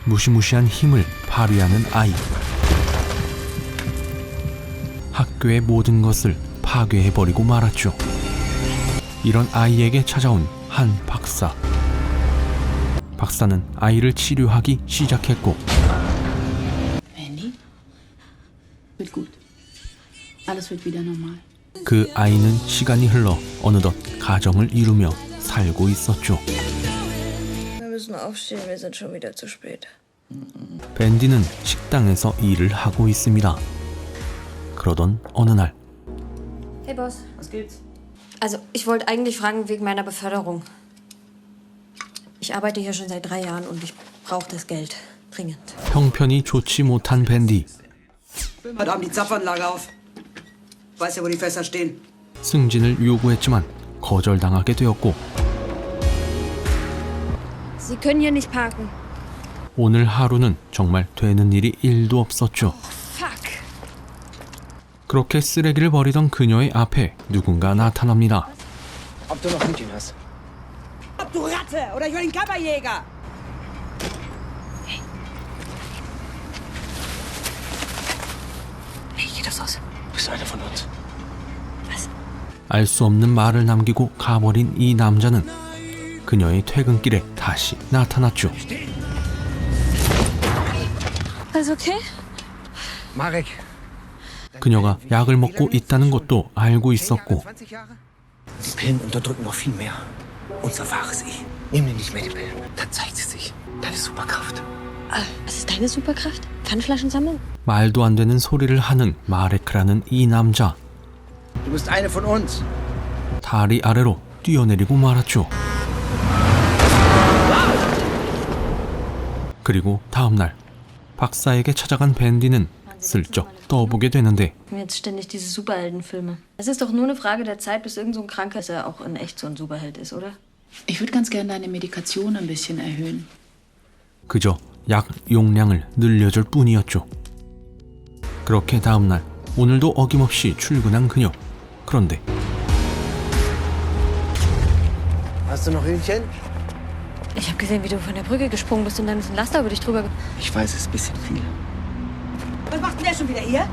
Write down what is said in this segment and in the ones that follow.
무시무시한 힘을 발휘하는 아이. 학교의 모든 것을 파괴해버리고 말았죠. 이런 아이에게 찾아온 한 박사. 박사는 아이를 치료하기 시작했고, Andy? Wird gut. Alles wird wieder normal. 그 아이는 시간이 흘러 어느덧 가정을 이루며 살고 있었죠. Wir müssen aufstehen, wir sind schon wieder zu spät. 밴디는 식당에서 일을 하고 있습니다. 그러던 어느 날 Hey Boss. Was gibt's? Also, ich wollte eigentlich fragen wegen meiner Beförderung. Ich arbeite hier schon seit 3 Jahren und ich brauche das Geld. Dringend. 형편이 좋지 못한 밴디. Heute Abend die Zapfanlage auf. Weiß ja, wo die Fässer stehen. 승진을 요구했지만 거절당하게 되었고, Sie können hier nicht parken. 오늘 하루는 정말 되는 일이 1도 없었죠. Fuck. 그렇게 쓰레기를 버리던 그녀의 앞에 누군가 나타납니다. Ob du noch Hütchen hast? Ob du Ratte oder ich will den Kammerjäger. Wie geht das aus? Du bist einer von uns. Was? 알 수 없는 말을 남기고 가버린 이 남자는 그녀의 퇴근길에 다시 나타났죠. Alles okay? Marek. 그녀가 약을 먹고 있다는 것도 알고 있었고, 20 Jahre? Die Pillen unterdrücken noch viel mehr. Unser wahres Ich. Nimm dir nicht mehr die Pillen. Dann zeigt sie sich. Deine Superkraft. Was ist deine Superkraft? Pfandflaschen sammeln? 말도 안 되는 소리를 하는 마레크라는 이 남자. Du bist eine von uns. 다리 아래로 뛰어내리고 말았죠. 그리고 다음날 박사에게 찾아간 밴디는 슬쩍 떠보게 되는데, Jetzt ständig diese Superheldenfilme. Es ist doch nur eine Frage der Zeit, bis irgend so ein Kranker ist, der auch in echt so ein Superheld ist, oder? Ich würde ganz gerne deine Medikation ein bisschen erhöhen. 그저 약 용량을 늘려줄 뿐이었죠. 그렇게 다음날 오늘도 어김없이 출근한 그녀. 그런데 Hast du noch Hühnchen? Ich habe gesehen, wie du von der Brücke gesprungen bist und dann ist ein Laster über dich drüber. Ich weiß, es ist ein bisschen viel. Was macht denn der schon wieder hier?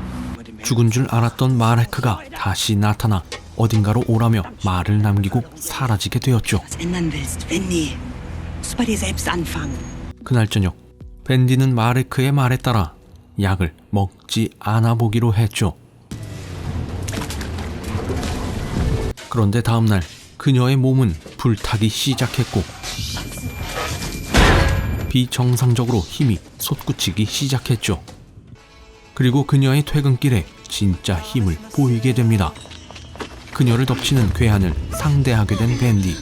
죽은 줄 알았던 마레크가 다시 나타나 어딘가로 오라며 말을 남기고 사라지게 되었죠. Was ändern willst, Wendy? Musst bei dir selbst anfangen. 그날 저녁 밴디는 마레크의 말에 따라 약을 먹지 않아 보기로 했죠. 그런데 다음날 그녀의 몸은 불타기 시작했고, 비정상적으로 힘이 솟구치기 시작했죠. 그리고 그녀의 퇴근길에 진짜 힘을 보이게 됩니다. 그녀를 덮치는 괴한을 상대하게 된 밴디.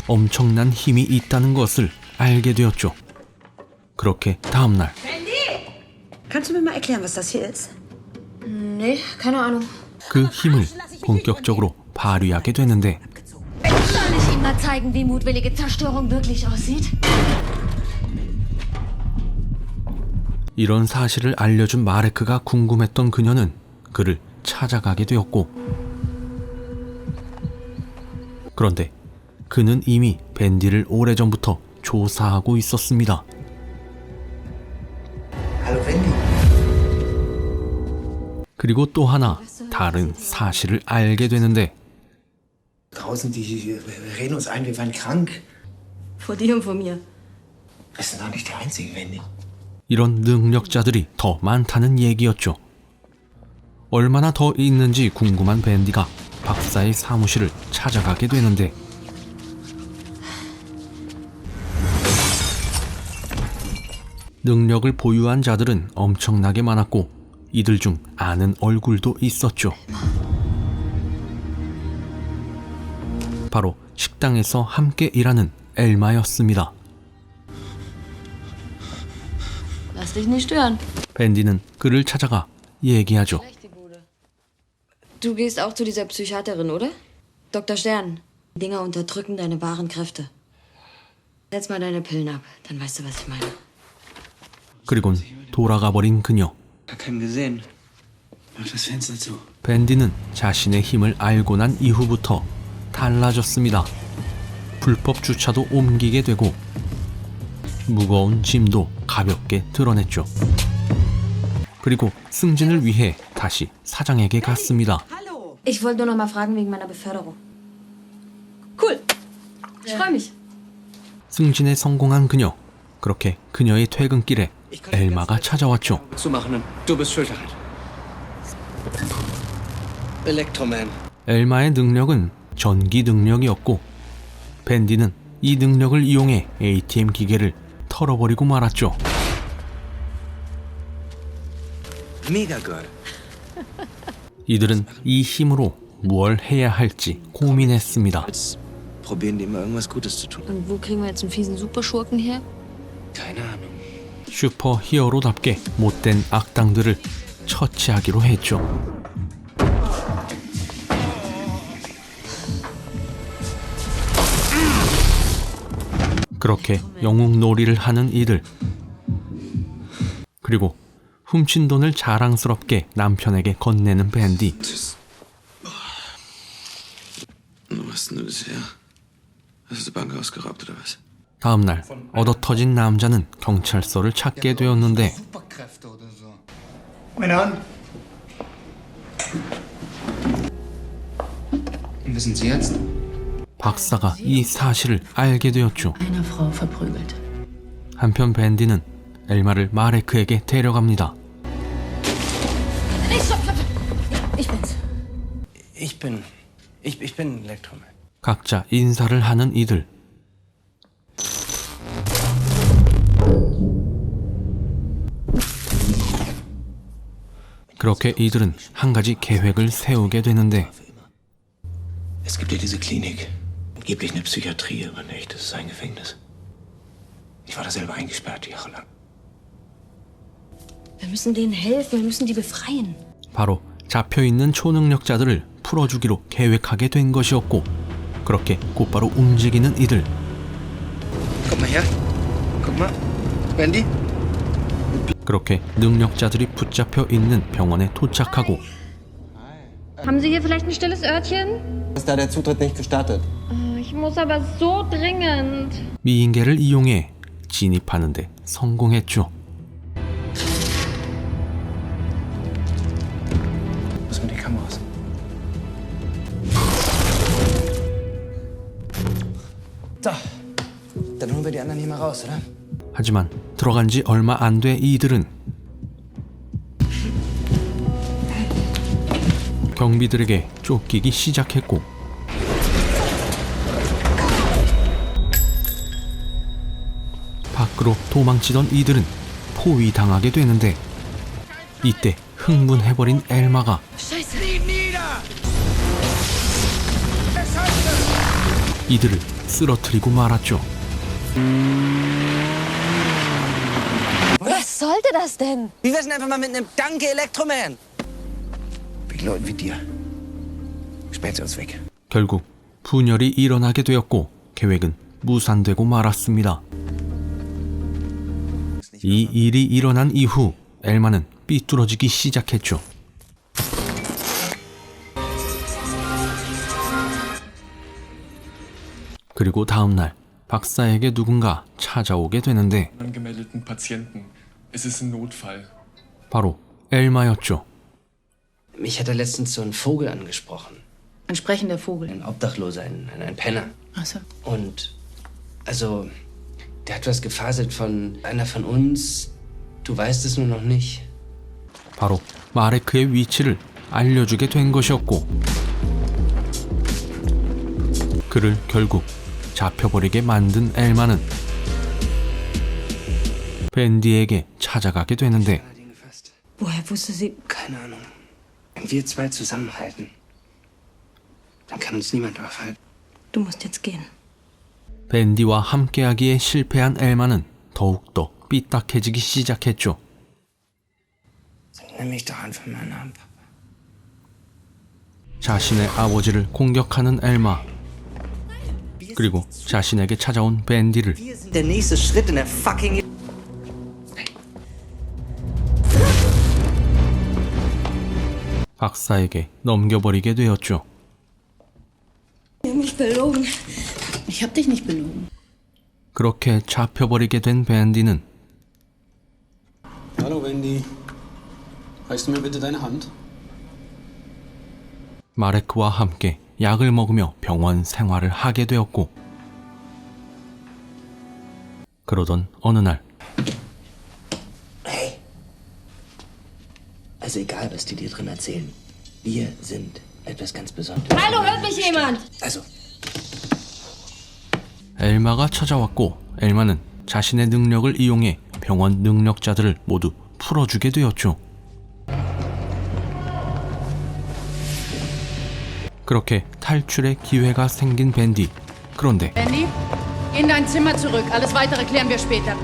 엄청난 힘이 있다는 것을 알게 되었죠. 그렇게 다음날 Kannst du mir mal erklären, was das hier ist? Nee, keine Ahnung. 그 힘을 본격적으로 발휘하게 되는데, Soll ich ihm mal zeigen, wie mutwillige Zerstörung wirklich aussieht? 이런 사실을 알려준 마레크가 궁금했던 그녀는 그를 찾아가게 되었고, 그런데 그는 이미 밴디를 오래전부터 조사하고 있었습니다. Hallo Wendy. 그리고 또 하나 다른 사실을 알게 되는데, Draußen, die reden uns ein, wir waren krank. Vor dir und vor mir. Wir sind doch nicht die Einzigen, Wendy. 이런 능력자들이 더 많다는 얘기였죠. 얼마나 더 있는지 궁금한 밴디가 박사의 사무실을 찾아가게 되는데, 능력을 보유한 자들은 엄청나게 많았고 이들 중 아는 얼굴도 있었죠. 바로 식당에서 함께 일하는 엘마였습니다. Lass dich nicht stören. 밴디는 그를 찾아가 얘기하죠. Du gehst auch zu dieser Psychiaterin, oder? Dr. Stern. Die Dinger unterdrücken deine wahren Kräfte. Setz mal deine Pillen ab, dann weißt du, was ich meine. 그리곤 돌아가 버린 그녀. Gar keinen gesehen. Mach das Fenster zu. 밴디는 자신의 힘을 알고 난 이후부터 달라졌습니다. 불법 주차도 옮기게 되고 무거운 짐도 가볍게 드러냈죠. 그리고 승진을 위해 다시 사장에게 갔습니다. Hallo. Ich wollte nur noch mal fragen wegen meiner Beförderung. Cool. Ich freue mich. 승진에 성공한 그녀. 그렇게 그녀의 퇴근길에 엘마가 찾아왔죠. Zu machen und du bist schuld daran. Elektroman. 엘마의 능력은 전기 능력이었고 밴디는 이 능력을 이용해 ATM 기계를 털어버리고 말았죠. Mega Girl. 이들은 이 힘으로 무얼 해야 할지 고민했습니다. Jetzt probieren die immer irgendwas Gutes zu tun. Und wo kriegen wir jetzt einen fiesen Superschurken her? Keine Ahnung. 슈퍼 히어로답게 못된 악당들을 처치하기로 했죠. 그렇게 영웅놀이를 하는 이들. 그리고 훔친 돈을 자랑스럽게 남편에게 건네는 밴디. Was hast denn du das her? Hast du die Bank ausgeraubt oder was? 다음날 얻어터진 남자는 경찰서를 찾게 되었는데 Meine Hand. Und wissen Sie jetzt? 박사가 이 사실을 알게 되었죠. Eine Frau verprügelt. 한편 밴디는 엘마를 마레크에게 데려갑니다. Ich bin Elektroman. 각자 인사를 하는 이들. 그렇게 이들은 한 가지 계획을 세우게 되는데 Es gibt ja diese Klinik. Angeblich eine Psychiatrie, aber in echt, das ist ein Gefängnis. Ich war da selber eingesperrt, jahrelang. Wir müssen denen helfen, wir müssen die befreien. 바로 잡혀있는 초능력자들을 풀어주기로 계획하게 된 것이었고 그렇게 곧바로 움직이는 이들. Guck mal her. Guck mal. Wendy? 그렇게 능력자들이 붙잡혀 있는 병원에 도착하고 Haben Sie hier vielleicht ein stilles Örtchen? Ist da der Zutritt nicht gestattet? Ich muss aber so dringend. 미인계를 이용해 진입하는데 성공했죠. Was mit den Kameras? So. Dann holen wir die anderen hier mal raus, oder? 하지만 들어간 지 얼마 안 돼 이들은 경비들에게 쫓기기 시작했고 밖으로 도망치던 이들은 포위당하게 되는데 이때 흥분해버린 엘마가 이들을 쓰러뜨리고 말았죠. Was sollte das denn? Wie wär's denn einfach mal mit einem Danke, Elektroman? Wegen Leuten wie dir. Sperrt sie uns weg. 결국 분열이 일어나게 되었고 계획은 무산되고 말았습니다. 이 일이 일어난 이후 엘마는 삐뚤어지기 시작했죠. 그리고 다음날 박사에게 누군가 찾아오게 되는데 angemeldeten Patienten. Es ist ein Notfall. 바로 엘마였죠. Mich hat letztens so ein Vogel angesprochen. Ein sprechender Vogel. Ein Obdachloser, ein Penner. Ach so. Und, also, der hat was gefaselt von einer von uns. Du weißt es nur noch nicht. 바로 마레크의 위치를 알려주게 된 것이었고 그를 결국 잡혀버리게 만든 엘마는 밴디에게 찾아가게 되는데 Woher wusste sie? Keine Ahnung. Wenn wir zwei zusammenhalten, dann kann uns niemand aufhalten. Du musst jetzt gehen. 밴디와 함께하기에 실패한 엘마는 더욱더 삐딱해지기 시작했죠. Nimm mich doch an von meinem Namen, Papa. 자신의 아버지를 공격하는 엘마 그리고 자신에게 찾아온 밴디를 Wir sind der nächste Schritt in der fucking... 박사에게 넘겨버리게 되었죠. Nimm mich mich belogen. Ich hab dich nicht belogen. 그렇게 잡혀버리게 된 밴디는 Hallo Wendy. Reichst du mir bitte deine Hand? 마레크와 함께 약을 먹으며 병원 생활을 하게 되었고, 그러던 어느 날 Hey. Also egal, was die dir drin erzählen. Wir sind etwas ganz Besonderes. Hallo, hört mich jemand? Also, 엘마가 찾아왔고, 엘마는 자신의 능력을 이용해 병원 능력자들을 모두 풀어주게 되었죠. 그렇게 탈출의 기회가 생긴 밴디. 그런데 Andy, geh in dein Zimmer zurück. Alles weitere klären wir später.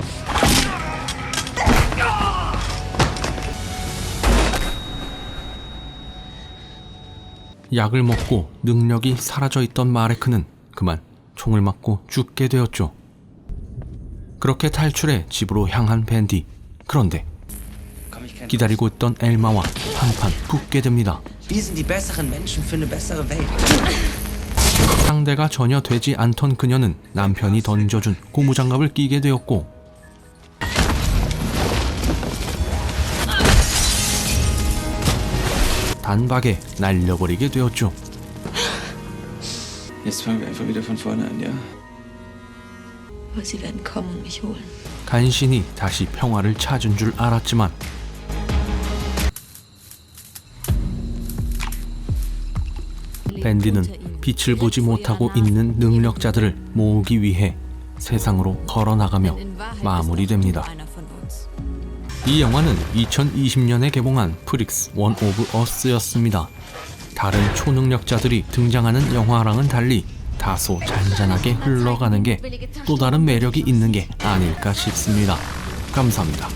약을 먹고 능력이 사라져 있던 마레크는 그만 총을 맞고 죽게 되었죠. 그렇게 탈출해 집으로 향한 밴디. 그런데 기다리고 있던 엘마와 한판 붙게 됩니다. wir sind die besseren Menschen für eine bessere Welt. 상대가 전혀 되지 않던 그녀는 남편이 던져준 고무장갑을 끼게 되었고, 단박에 날려버리게 되었죠. Jetzt fangen wir einfach wieder von vorne an, ja? Aber sie werden kommen und mich holen. 간신히 다시 평화를 찾은 줄 알았지만 밴디는 빛을 보지 못하고 있는 능력자들을 모으기 위해 세상으로 걸어나가며 마무리됩니다. 이 영화는 2020년에 개봉한 프릭스 원 오브 어스였습니다. 다른 초능력자들이 등장하는 영화랑은 달리 다소 잔잔하게 흘러가는 게 또 다른 매력이 있는 게 아닐까 싶습니다. 감사합니다.